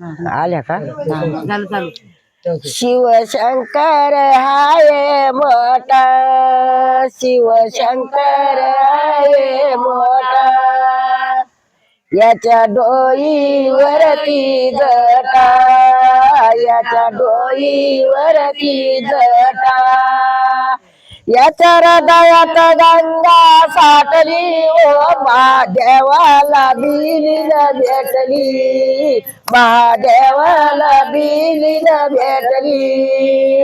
आल्या का? झालं चालू. शिवशंकर हाय मोठा, शिवशंकर हाय मोठा, याच्या डोईवरती जटा, याच्या डोईवरती जटा, याच्या हृदयात गंगा साठली ओ महादेवाला बिलीन भेटली, महादेवाला बिलीन भेटली,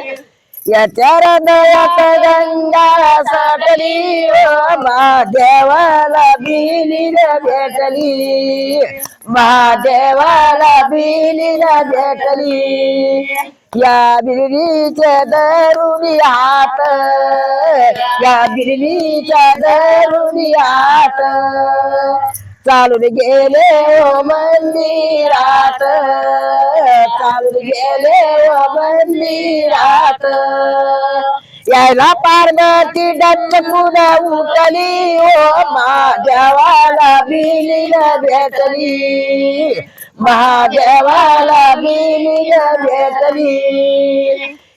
याच्या हृदयात गंगा साठली ओ महादेवाला बिलीन भेटली, महादेवाला बिलीन भेटली, या बिरलीच्या दरुनी हात, या बिरलीच्या दरुनी हात, चालून गेले ओ मंदिरात, चालून गेले ओ मंदिरात, यायला पार्वती डचकून उठली ओ महादेवाला बिलीन भेटली, महादेवाला बिलीन भेटली,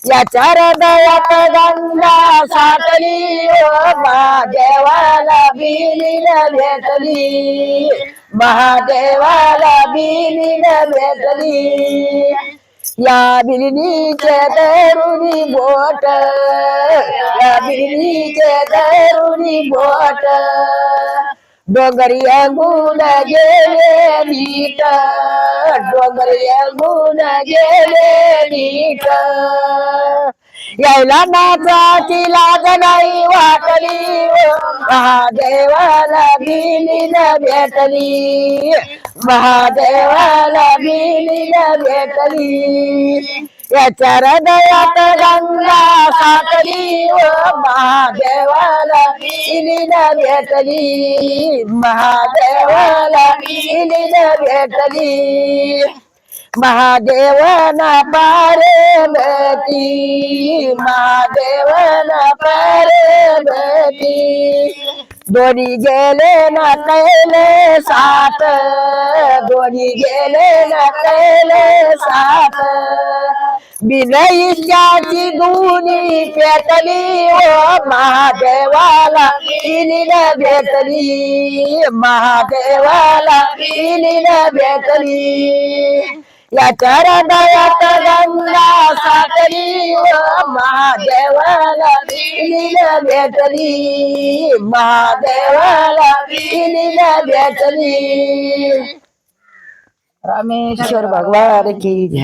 याच्या हृदयात गंगा साठली ओ महादेवाला बिलीन भेटली, महादेवाला बिलीन भेटली, या बिलीनीचे दरुनी बोट, या बिलीनीचे दरुनी बोट, डोंगरी अंगून गेले नीट, डोंगरी अंगून गेले नीट, यायला नाचाची लाज नाही वाटली ओ महादेवाला बिलीन भेटली, महादेवाला बिलीन भेटली, याच्या हृदयात गंगा साठली ओ महादेवाला बिलीन भेटली, महादेवाला बिलीन भेटली, महादेवना पार्वती, महादेवना पार्वती, दोन्ही गेले ना कैले साथ, दोन्ही गेले ना कैले साथ, बिनईच्याची दुनी पेटली ओ महादेवाला बिलीन भेटली, महादेवाला बिलीन भेटली, याच्या हृदयात गंगा साठली ओ महादेवाला बिलीन भेटली, महादेवाला बिलीन भेटली, रामेश्वर भगवान की जय।